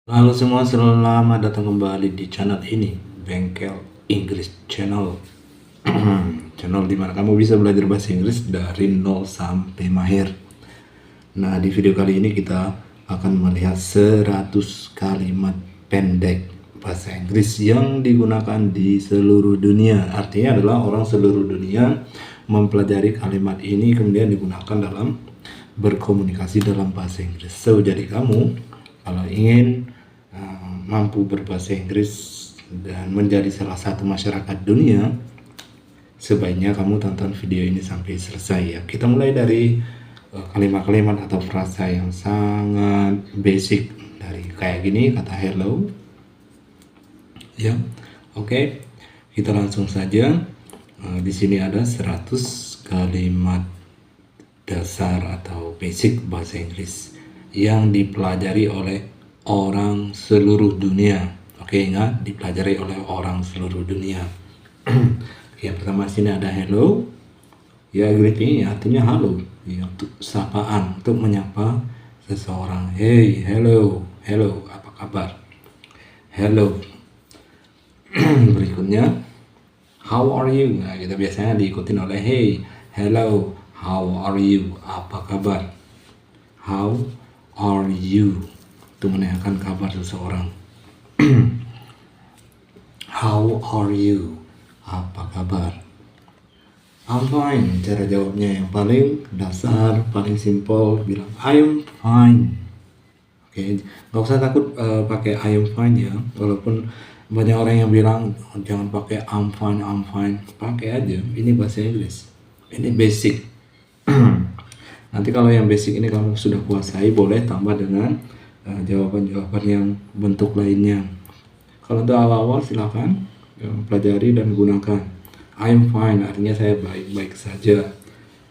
Halo semua, selamat datang kembali di channel ini, Bengkel Inggris Channel. Channel dimana kamu bisa belajar bahasa Inggris dari nol sampai mahir. Nah, di video kali ini kita akan melihat 100 kalimat pendek bahasa Inggris yang digunakan di seluruh dunia. Artinya adalah orang seluruh dunia mempelajari kalimat ini kemudian digunakan dalam berkomunikasi dalam bahasa Inggris. So, jadi kamu kalau ingin mampu berbahasa Inggris dan menjadi salah satu masyarakat dunia, sebaiknya kamu tonton video ini sampai selesai ya. Kita mulai dari kalimat-kalimat atau frasa yang sangat basic dari kayak gini, kata hello. Ya. Oke. Kita langsung saja. Di sini ada 100 kalimat dasar atau basic bahasa Inggris yang dipelajari oleh orang seluruh dunia. Oke, ingat, dipelajari oleh orang seluruh dunia. Yang pertama sini ada hello. Ya, greeting artinya halo, ya, untuk sapaan, untuk menyapa seseorang. Hey, hello, hello, apa kabar? Hello. Berikutnya, how are you? Nah, kita biasanya diikutin oleh hey, hello, how are you? Apa kabar? How are you? Itu menanyakan kabar seseorang. How are you? Apa kabar? I'm fine. Cara jawabnya yang paling dasar, paling simple, bilang I'm fine. Oke, nggak usah takut pakai I'm fine ya. Walaupun banyak orang yang bilang jangan pakai I'm fine, pakai aja. Ini bahasa Inggris. Ini basic. Nanti kalau yang basic ini kamu sudah kuasai, boleh tambah dengan jawaban-jawaban yang bentuk lainnya. Kalau untuk awal-awal silakan pelajari dan gunakan. I'm fine artinya saya baik-baik saja.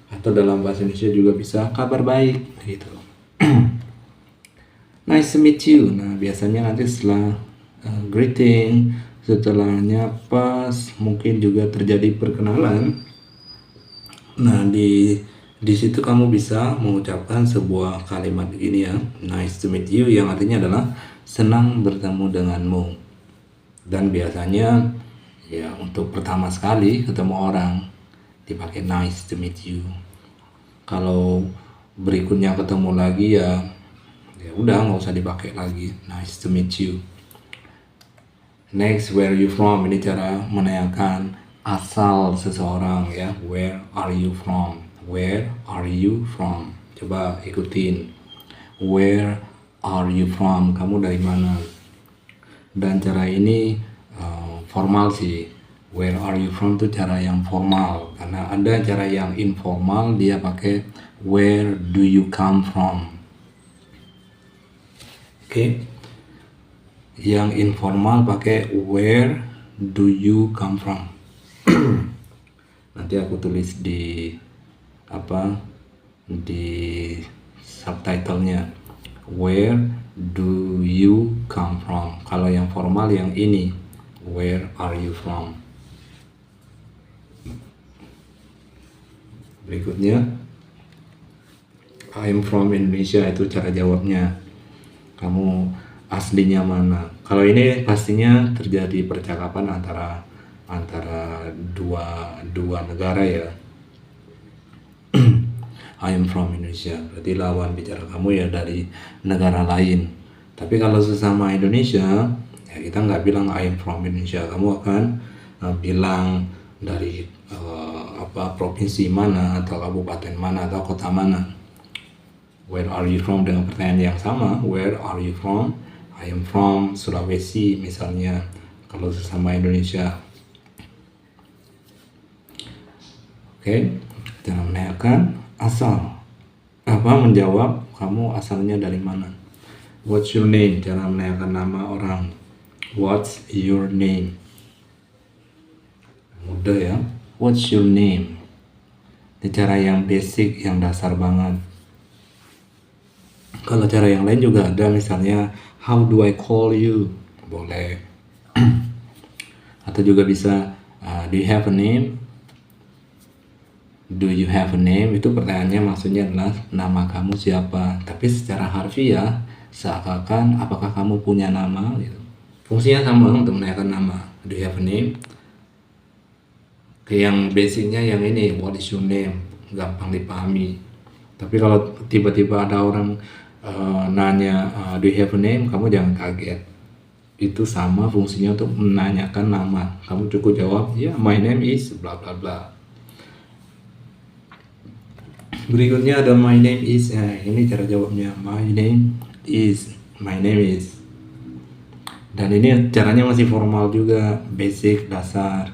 Atau dalam bahasa Indonesia juga bisa kabar baik gitu. Nice to meet you. Nah, biasanya nanti setelah greeting, setelahnya pas mungkin juga terjadi perkenalan. Nah, di situ kamu bisa mengucapkan sebuah kalimat gini ya, nice to meet you, yang artinya adalah senang bertemu denganmu. Dan biasanya ya untuk pertama sekali ketemu orang dipakai nice to meet you. Kalau berikutnya ketemu lagi ya udah nggak usah dipakai lagi nice to meet you. Next, where are you from? Ini cara menanyakan asal seseorang ya. Where are you from? Where are you from? Coba ikutin. Where are you from? Kamu dari mana? Dan cara ini formal sih. Where are you from itu cara yang formal. Karena ada cara yang informal, dia pakai where do you come from. Oke. Yang informal pakai where do you come from. Nanti aku tulis di subtitlenya, where do you come from. Kalau yang formal yang ini, where are you from. Berikutnya, I'm from Indonesia, itu cara jawabnya. Kamu aslinya mana? Kalau ini pastinya terjadi percakapan antara dua negara ya. I am from Indonesia, berarti lawan bicara kamu ya dari negara lain. Tapi kalau sesama Indonesia, ya kita nggak bilang I am from Indonesia, kamu akan bilang dari provinsi mana atau kabupaten mana atau kota mana. Where are you from dengan pertanyaan yang sama, where are you from? I am from Sulawesi misalnya, kalau sesama Indonesia. Oke, cara menanyakan asal, menjawab kamu asalnya dari mana. What's your name? Cara menanyakan nama orang. What's your name? Mudah ya. What's your name? Ini cara yang basic, yang dasar banget. Kalau cara yang lain juga ada, misalnya how do I call you? Boleh. Atau juga bisa do you have a name? Do you have a name? Itu pertanyaannya maksudnya adalah nama kamu siapa. Tapi secara harfiah seakan-akan apakah kamu punya nama gitu. Fungsinya sama untuk menanyakan nama. Do you have a name? Yang basicnya yang ini, what is your name, gampang dipahami. Tapi kalau tiba-tiba ada orang nanya do you have a name, kamu jangan kaget. Itu sama fungsinya untuk menanyakan nama. Kamu cukup jawab ya, my name is bla bla bla. Berikutnya ada my name is. Ini cara jawabnya, my name is. Dan ini caranya masih formal juga, basic, dasar.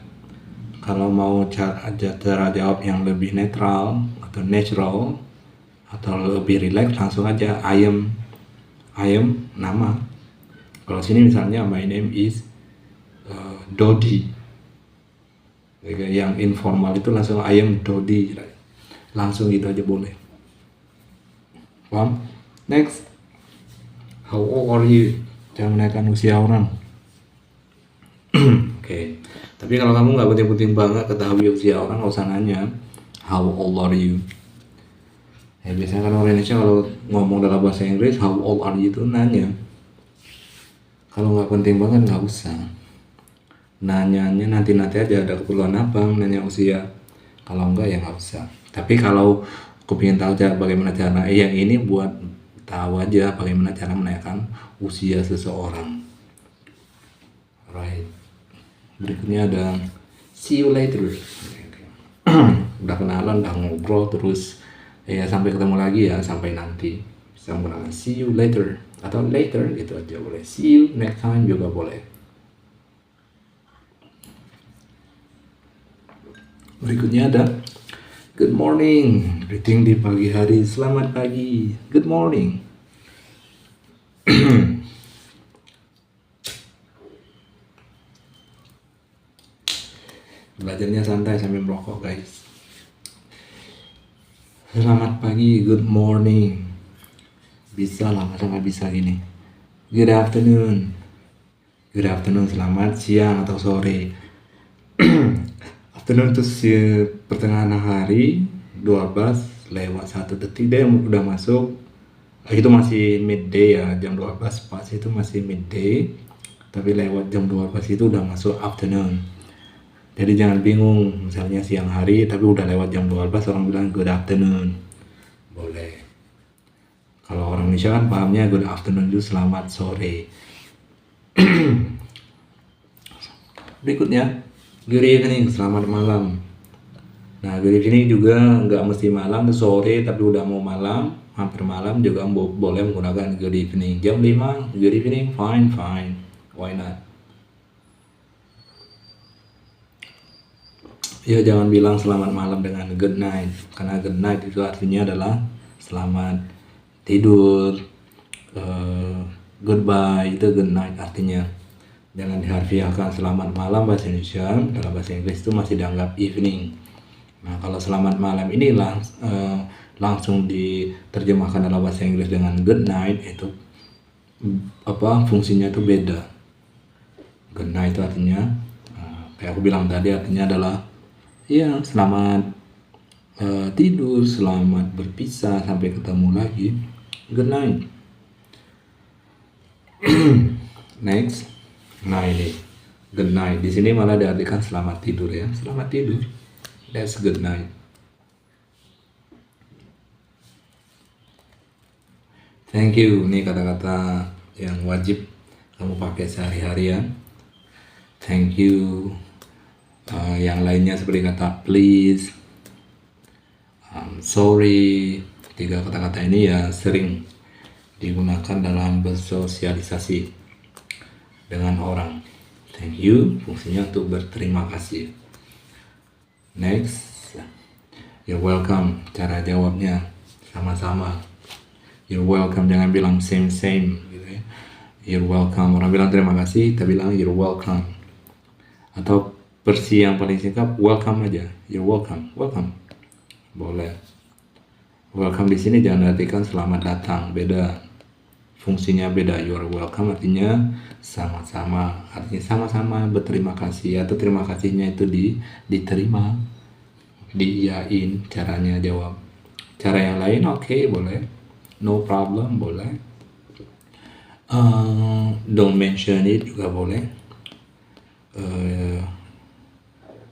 Kalau mau cara jawab yang lebih netral atau natural atau lebih relax, langsung aja I am nama. Kalau sini misalnya my name is Dodi. Yang informal itu langsung I am Dodi. Langsung gitu aja boleh. Paham? Next, how old are you? Jangan menanyakan usia orang. Oke. Tapi kalau kamu nggak penting-penting banget ketahui usia orang, nggak usah nanya how old are you. Ya biasanya kan orang Indonesia kalau ngomong dalam bahasa Inggris how old are you itu nanya. Kalau nggak penting banget nggak usah. Nanyanya nanti aja, ada keperluan apa nanya usia. Kalau enggak ya nggak usah. Tapi kalau aku pengen tahu bagaimana cara yang ini buat tahu aja bagaimana cara menanyakan usia seseorang. Right. Berikutnya ada see you later. Udah kenalan, udah ngobrol terus ya sampai ketemu lagi ya, sampai nanti. Bisa menggunakan see you later atau later gitu aja boleh. See you next time juga boleh. Berikutnya ada good morning, greeting di pagi hari, selamat pagi, good morning. Belajarnya santai sambil merokok guys. Selamat pagi, good morning. Bisa lah, masa nggak bisa gini. Good afternoon, selamat siang atau sore. Afternoon itu pertengahan hari, 12 lewat 1 detik dia udah masuk. Itu masih midday ya, jam 12 pas itu masih midday. Tapi lewat jam 12 itu udah masuk afternoon. Jadi jangan bingung, misalnya siang hari tapi udah lewat jam 12 orang bilang good afternoon. Boleh. Kalau orang Indonesia kan pahamnya good afternoon itu selamat sore. Berikutnya good evening, selamat malam. Nah, good evening juga nggak mesti malam, sore tapi udah mau malam, hampir malam juga boleh menggunakan good evening. Jam 5, good evening, fine, why not? Ya jangan bilang selamat malam dengan good night, karena good night itu artinya adalah selamat tidur, goodbye, itu good night artinya. Jangan diharfiahkan selamat malam bahasa Indonesia, dalam bahasa Inggris itu masih dianggap evening. Nah kalau selamat malam ini langsung diterjemahkan dalam bahasa Inggris dengan good night, itu fungsinya itu beda. Good night itu artinya kayak aku bilang tadi, artinya adalah ya selamat tidur, selamat berpisah sampai ketemu lagi, good night. Next. Nah ini good night di sini malah diartikan selamat tidur ya, selamat tidur, that's good night. Thank you, ini kata-kata yang wajib kamu pakai sehari-hari ya. Thank you. Yang lainnya seperti kata please, sorry. 3 kata-kata ini ya sering digunakan dalam bersosialisasi dengan orang. Thank you fungsinya untuk berterima kasih. Next, you're welcome, cara jawabnya sama-sama. You're welcome, jangan bilang same gitu ya. You're welcome, orang bilang terima kasih, kita bilang you're welcome. Atau versi yang paling singkat welcome aja, you're welcome, boleh. Welcome di sini jangan artikan selamat datang, beda. Fungsinya beda. You are welcome artinya sama-sama, artinya sama-sama berterima kasih, atau terima kasihnya itu diterima, diiyain caranya jawab. Cara yang lain oke, boleh, no problem boleh. Don't mention it juga boleh.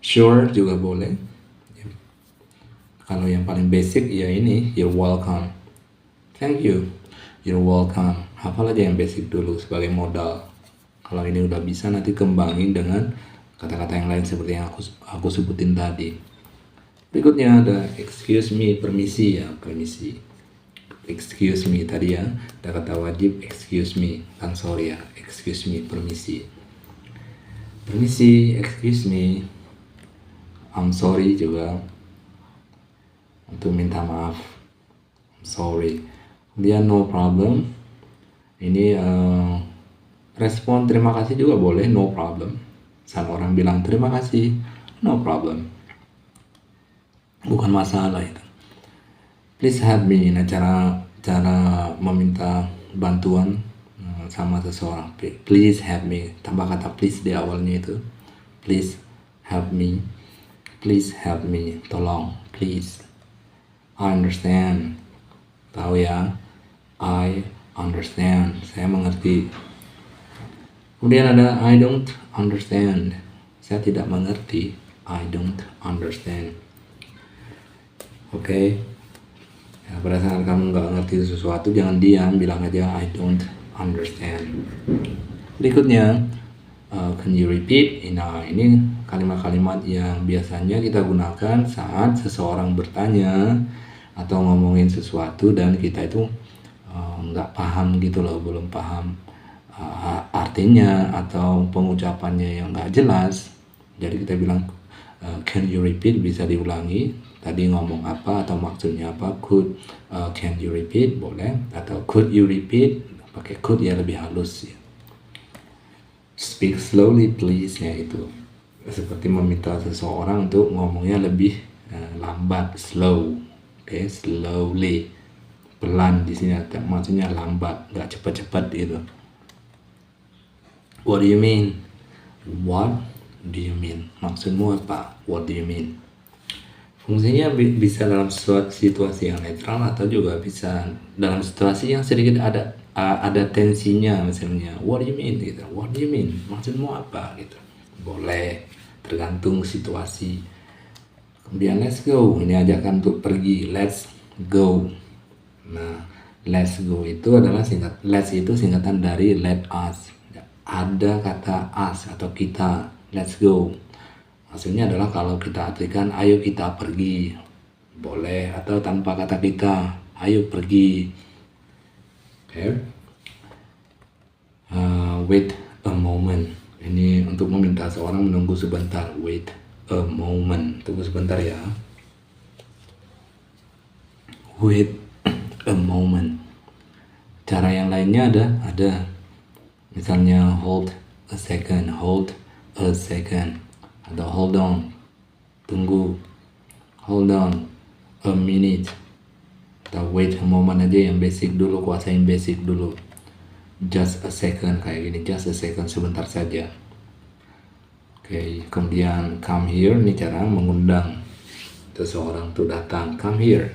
Sure juga boleh. Kalau yang paling basic ya ini, you're welcome, thank you, you're welcome. Hafal aja yang basic dulu sebagai modal. Kalau ini udah bisa, nanti kembangin dengan kata-kata yang lain seperti yang aku sebutin tadi. Berikutnya ada excuse me, permisi ya, permisi. Excuse me tadi ya, ada kata wajib excuse me, kan sorry ya, excuse me, permisi. Permisi, excuse me, I'm sorry juga, untuk minta maaf, I'm sorry. Kemudian no problem, ini respon terima kasih juga boleh, no problem. Saat orang bilang terima kasih, no problem, bukan masalah itu. Please help me, nah cara meminta bantuan sama seseorang, please help me, tambah kata please di awalnya itu, please help me, please help me, tolong, please. I understand, tahu ya, I understand, saya mengerti. Kemudian ada I don't understand, saya tidak mengerti, I don't understand. Oke. Ya, pada saat kamu nggak ngerti sesuatu, jangan diam, bilang aja I don't understand. Berikutnya, can you repeat? Nah, ini kalimat-kalimat yang biasanya kita gunakan saat seseorang bertanya atau ngomongin sesuatu dan kita itu nggak paham gitu loh, belum paham artinya atau pengucapannya yang nggak jelas. Jadi kita bilang can you repeat, bisa diulangi tadi ngomong apa atau maksudnya apa. Can you repeat boleh, atau could you repeat, pakai could ya lebih halus ya. Speak slowly please, ya itu seperti meminta seseorang untuk ngomongnya lebih lambat, slow. Oke, slowly, pelan di sini maksudnya lambat, nggak cepat-cepat gitu. What do you mean? What do you mean? Maksudmu apa? What do you mean? Fungsinya bisa dalam situasi yang netral atau juga bisa dalam situasi yang sedikit ada tensinya, misalnya what do you mean gitu. What do you mean? Maksudmu apa gitu. Boleh, tergantung situasi. Kemudian let's go, ini ajakan untuk pergi, let's go. Nah, let's go itu adalah let's itu singkatan dari let us. Ada kata us atau kita, let's go. Maksudnya adalah kalau kita artikan ayo kita pergi, boleh, atau tanpa kata kita, ayo pergi. Okay. Wait a moment, ini untuk meminta seorang menunggu sebentar. Wait a moment, tunggu sebentar ya. Wait a moment. Cara yang lainnya ada. Misalnya hold a second, atau hold on, tunggu, hold on a minute, atau wait a moment aja yang basic dulu, kuasain basic dulu. Just a second kayak gini, just a second, sebentar saja. Oke, kemudian come here, ini cara mengundang seseorang tuh datang, come here.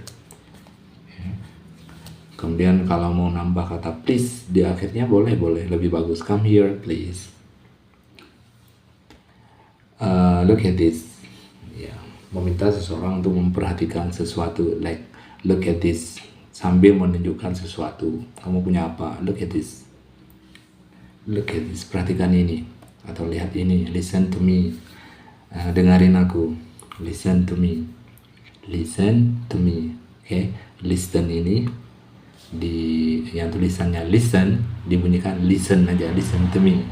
Kemudian kalau mau nambah kata please di akhirnya boleh, lebih bagus, come here please. Look at this, ya, meminta seseorang untuk memperhatikan sesuatu, like look at this, sambil menunjukkan sesuatu. Kamu punya apa? Look at this, perhatikan ini, atau lihat ini. Listen to me, dengarin aku. Listen to me. Okay, listen ini yang tulisannya listen dibunyikan listen aja, listen to me.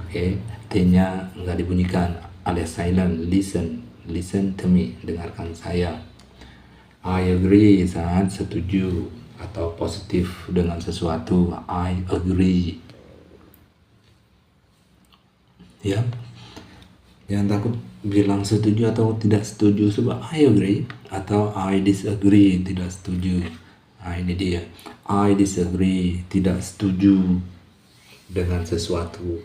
Oke, T-nya nggak dibunyikan, alias silent. Listen to me, dengarkan saya. I agree, sangat setuju atau positif dengan sesuatu. I agree. Ya, jangan takut bilang setuju atau tidak setuju. Coba I agree atau I disagree, tidak setuju. Nah, ini dia, I disagree, tidak setuju dengan sesuatu.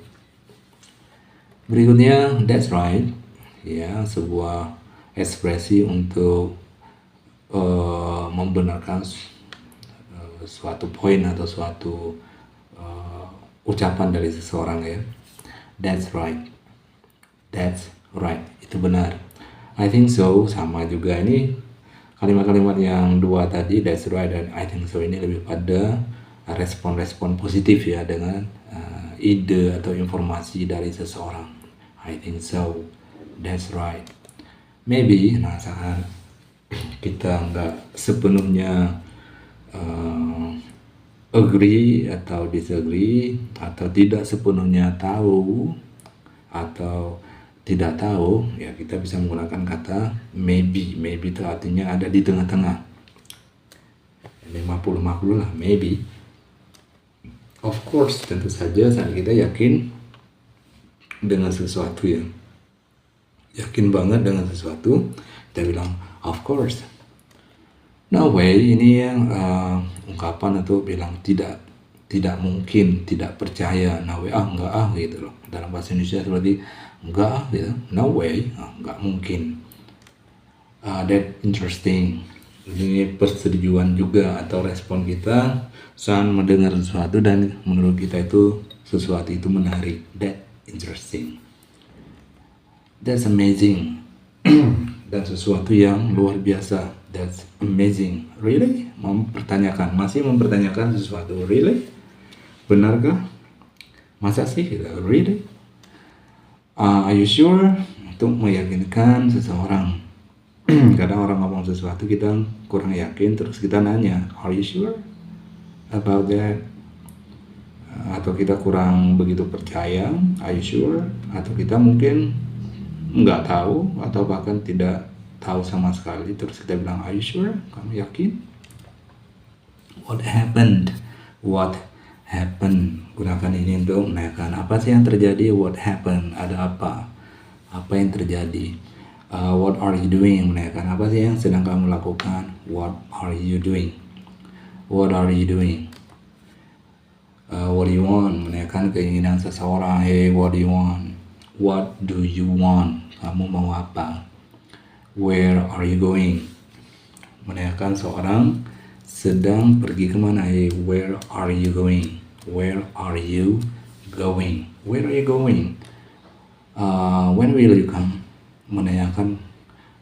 Berikutnya, that's right, ya, sebuah ekspresi untuk membenarkan suatu poin atau suatu ucapan dari seseorang ya. That's right. That's right. Itu benar. I think so. Sama juga ini kalimat-kalimat yang dua tadi, that's right dan I think so, ini lebih pada respon-respon positif ya dengan ide atau informasi dari seseorang. I think so. That's right. Maybe, nah saat kita nggak sepenuhnya agree atau disagree atau tidak sepenuhnya tahu atau tidak tahu ya, kita bisa menggunakan kata maybe. Maybe itu artinya ada di tengah-tengah, 50-50 lah, maybe. Of course, tentu saja saat kita yakin dengan sesuatu ya, yakin banget dengan sesuatu, kita bilang of course. No way, ini yang ungkapan atau bilang tidak mungkin, tidak percaya, no way, enggak gitu loh. Dalam bahasa Indonesia seperti enggak gitu, no way, enggak mungkin. That interesting. Ini persetujuan juga atau respon kita saat mendengar sesuatu dan menurut kita itu sesuatu itu menarik. That interesting. That's amazing. Dan sesuatu yang luar biasa. That's amazing. Really? Masih mempertanyakan sesuatu. Really? Benarkah? Masa sih? Really? Are you sure? Untuk meyakinkan seseorang. Kadang orang ngomong sesuatu kita kurang yakin, terus kita nanya, are you sure about that? Atau kita kurang begitu percaya, are you sure? Atau kita mungkin nggak tahu atau bahkan tidak tahu sama sekali, terus kita bilang, are you sure? Kamu yakin? What happened? What happened? Gunakan ini untuk menanyakan apa sih yang terjadi. What happened? Ada apa? Apa yang terjadi? What are you doing? Menanyakan apa sih yang sedang kamu lakukan. What are you doing? What are you doing? What do you want? Menanyakan keinginan seseorang. Hey, what do you want? What do you want? Kamu mau apa? Where are you going? Menanyakan seorang sedang pergi kemana. Hey, where are you going? Where are you going? Where are you going? When will you come? Menanyakan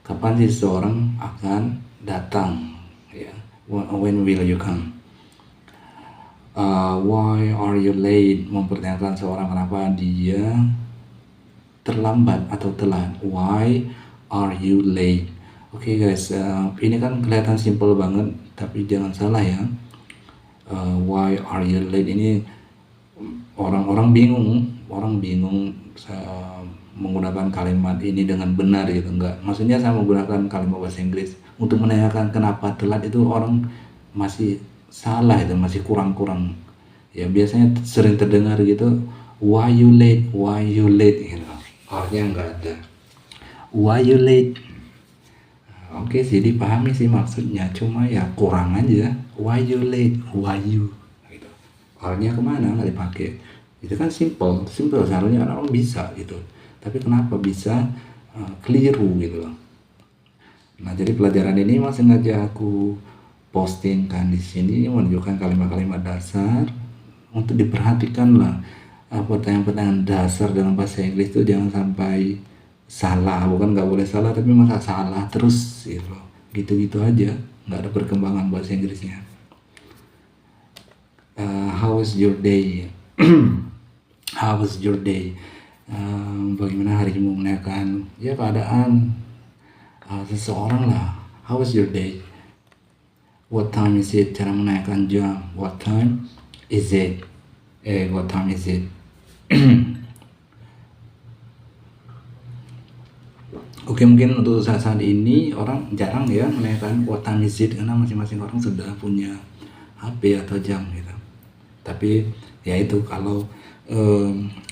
kapan sih seseorang akan datang ya. When will you come? Why are you late? Mempertanyakan seorang kenapa dia terlambat atau telat. Why are you late? Oke guys, ini kan kelihatan simple banget, tapi jangan salah ya. Why are you late ini orang bingung menggunakan kalimat ini dengan benar gitu. Enggak, maksudnya saya menggunakan kalimat bahasa Inggris untuk menanyakan kenapa telat, itu orang masih salah, itu masih kurang ya. Biasanya sering terdengar gitu, why you late gitu, artinya enggak ada why you late. Oke sih, dipahami sih maksudnya, cuma ya kurang aja. Why you late, why you gitu, artinya kemana, nggak dipakai. Itu kan simple seharusnya orang bisa gitu, tapi kenapa bisa keliru gitu loh. Nah, jadi pelajaran ini masih sengaja aku postingkan di sini menunjukkan kalimat-kalimat dasar untuk diperhatikan lah. Pertanyaan-pertanyaan dasar dalam bahasa Inggris itu jangan sampai salah, bukan nggak boleh salah, tapi masa salah terus gitu loh. Gitu-gitu aja, nggak ada perkembangan bahasa Inggrisnya. How was your day? How was your day? Bagaimana harimu? Menanyakan ya keadaan seseorang lah. How was your day? What time is it? Cara menanyakan jam. What time is it? What time is it? Oke, mungkin untuk saat ini orang jarang ya menanyakan what time is it, karena masing-masing orang sudah punya HP atau jam gitu. Tapi ya itu, kalau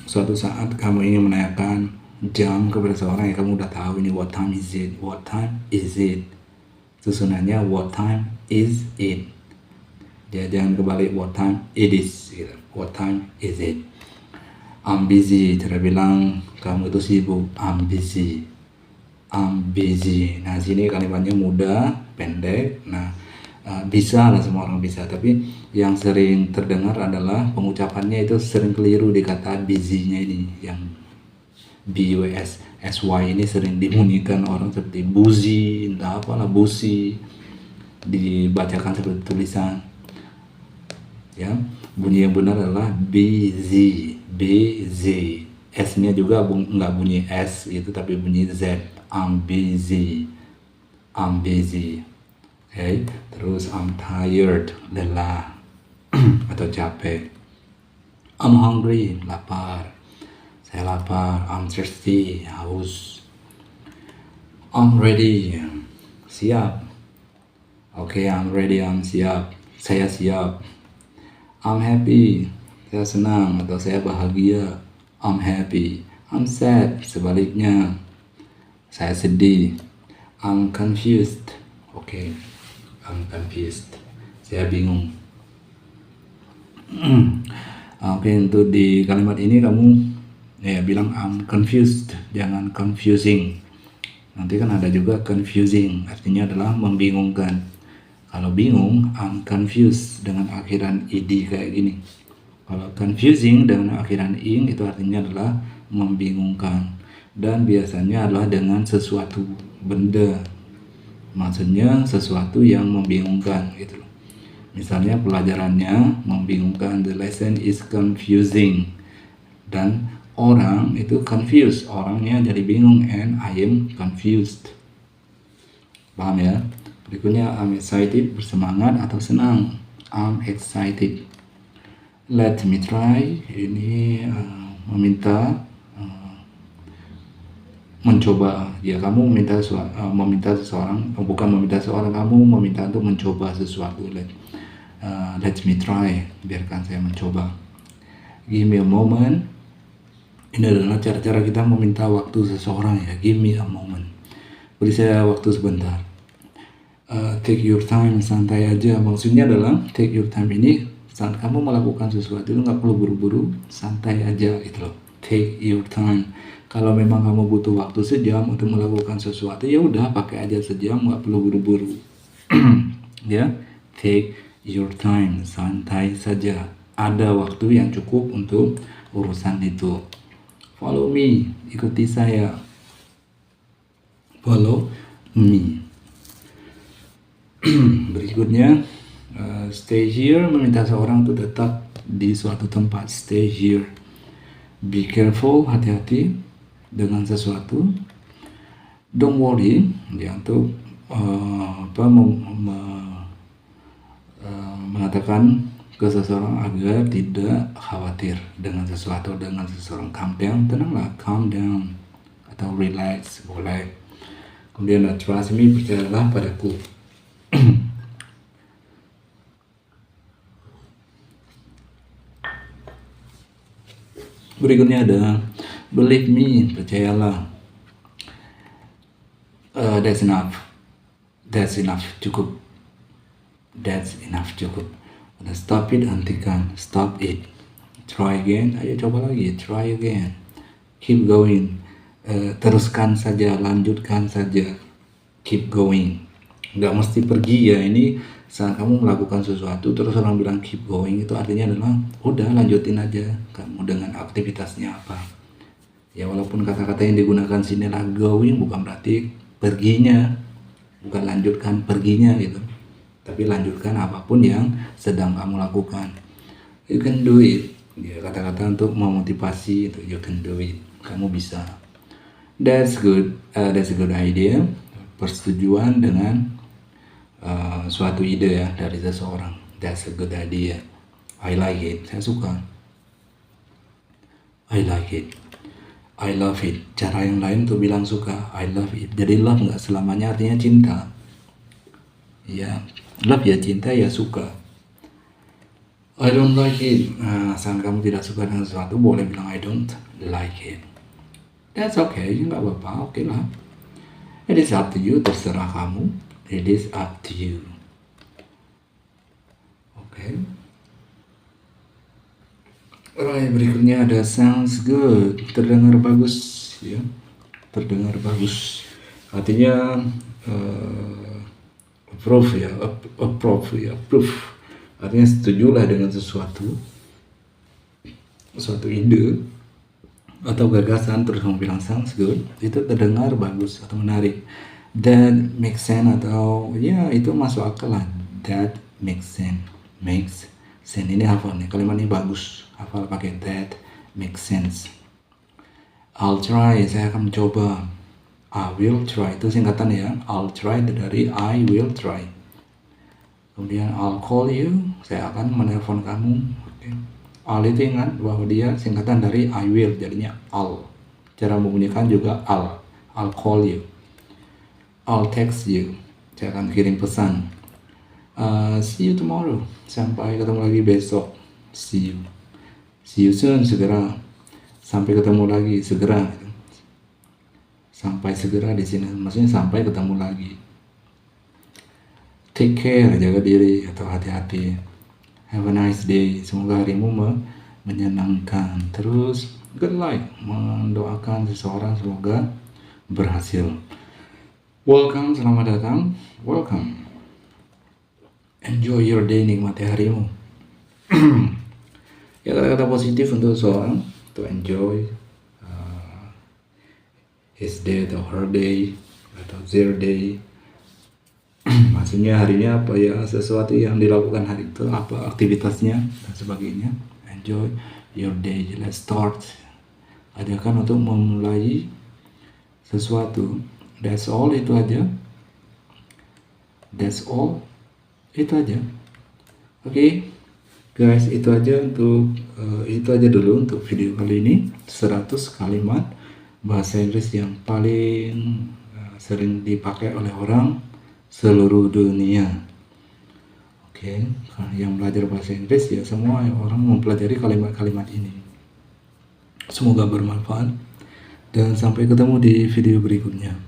suatu saat kamu ingin menanyakan jam kepada seorang, ya kamu udah tahu ini what time is it, what time is it. Susunannya what time is it. Ya, jangan kebalik what time it is gitu. What time is it. I'm busy, cara bilang kamu itu sibuk. I'm busy. I'm busy. Nah, sini kalimatnya mudah, pendek. Nah, bisa lah, semua orang bisa, tapi yang sering terdengar adalah pengucapannya itu sering keliru di kata busy-nya ini, yang BUS SY ini sering dibunyikan orang seperti buzi, entah apalah, busi, dibacakan seperti tulisan. Ya, bunyi yang benar adalah busy, busy. S-nya juga nggak bunyi S itu, tapi bunyi Z. I'm busy, I'm busy. Okay. Terus I'm tired, lelah atau capek. I'm hungry, lapar. Saya lapar. I'm thirsty, haus. I'm ready, siap. Oke, I'm ready, I'm siap. Saya siap. I'm happy, saya senang atau saya bahagia. I'm happy. I'm sad, sebaliknya. Saya sedih. I'm confused. Oke, I'm confused. Saya bingung. Oke, untuk di kalimat ini kamu bilang I'm confused, jangan confusing. Nanti kan ada juga confusing, artinya adalah membingungkan. Kalau bingung, I'm confused dengan akhiran id kayak gini. Kalau confusing dengan akhiran ing itu artinya adalah membingungkan, dan biasanya adalah dengan sesuatu benda. Maksudnya sesuatu yang membingungkan gitu loh. Misalnya pelajarannya membingungkan, the lesson is confusing. Dan orang itu confused, orangnya jadi bingung, and I am confused. Paham ya? Berikutnya I'm excited, bersemangat atau senang. I'm excited. Let me try, ini meminta, mencoba. Ya, kamu meminta seseorang, bukan meminta seorang, kamu meminta untuk mencoba sesuatu. Let me try, biarkan saya mencoba. Give me a moment. Ini adalah cara-cara kita meminta waktu seseorang ya. Give me a moment, beri saya waktu sebentar. Take your time, santai aja. Maksudnya adalah take your time ini saat kamu melakukan sesuatu itu nggak perlu buru-buru, santai aja gitu loh. Take your time. Kalau memang kamu butuh waktu sejam untuk melakukan sesuatu, ya udah pakai aja sejam, nggak perlu buru-buru. Ya, take your time, santai saja. Ada waktu yang cukup untuk urusan itu. Follow me, ikuti saya. Follow me. Berikutnya, stay here, meminta seorang untuk tetap di suatu tempat. Stay here. Be careful, hati-hati dengan sesuatu. Don't worry, ya, untuk mengatakan ke seseorang agar tidak khawatir dengan sesuatu, dengan seseorang. Calm down, tenanglah, calm down, atau relax, boleh. Kemudian trust me, percayalah padaku. Berikutnya ada believe me, percayalah. That's enough, cukup. That's enough, cukup. Udah, stop it, hentikan. Stop it. Try again, ayo coba lagi. Try again. Keep going. Teruskan saja, lanjutkan saja. Keep going. Nggak mesti pergi ya. Ini saat kamu melakukan sesuatu terus orang bilang keep going, itu artinya adalah udah, lanjutin aja kamu dengan aktivitasnya apa. Ya, walaupun kata-kata yang digunakan sini adalah going, bukan berarti perginya, bukan lanjutkan perginya gitu, tapi lanjutkan apapun yang sedang kamu lakukan. You can do it. Ya, kata-kata untuk memotivasi itu, you can do it, kamu bisa. That's good. That's a good idea. Persetujuan dengan suatu ide ya dari seseorang. That's a good idea. I like it. Saya suka. I like it. I love it. Cara yang lain tuh bilang suka. I love it. Jadi love nggak selamanya artinya cinta. Ya, love ya cinta, ya suka. I don't like it. Saat kamu tidak suka dengan sesuatu, boleh bilang I don't like it. That's okay. Nggak apa-apa. Oke lah. It is up to you. Terserah kamu. It is up to you. Oke. Alright, berikutnya ada sounds good, terdengar bagus ya. Terdengar bagus. Artinya approve ya, approve. Artinya setujulah dengan suatu ide atau gagasan, terus kamu bilang sounds good, itu terdengar bagus atau menarik. That makes sense, atau ya itu masuk akal lah. That makes sense ini hafal nih, kalimat ini bagus, hafal pakai that makes sense. I'll try, saya akan mencoba. I will try itu singkatan ya. I'll try dari I will try. Kemudian I'll call you, saya akan menelpon kamu. Okay. I'll itu ingat bahwa dia singkatan dari I will, jadinya I'll. Cara membunyikan juga I'll call you. I'll text you, saya akan kirim pesan. See you tomorrow, sampai ketemu lagi besok. See you soon, segera. Sampai ketemu lagi, segera. Sampai segera di sini maksudnya sampai ketemu lagi. Take care, jaga diri atau hati-hati. Have a nice day, semoga harimu menyenangkan. Terus good luck, mendoakan seseorang semoga berhasil. Welcome, selamat datang, welcome. Enjoy your day, nikmati harimu. Ya, kata-kata positif untuk seseorang, to enjoy his day atau her day atau their day. Maksudnya harinya apa ya, sesuatu yang dilakukan hari itu, apa aktivitasnya dan sebagainya. Enjoy your day, let's start. Adakan untuk memulai sesuatu. That's all, itu aja. That's all, itu aja. Oke, guys, itu aja dulu untuk video kali ini. 100 kalimat bahasa Inggris yang paling sering dipakai oleh orang seluruh dunia. Oke, yang belajar bahasa Inggris ya semua orang mempelajari kalimat-kalimat ini. Semoga bermanfaat dan sampai ketemu di video berikutnya.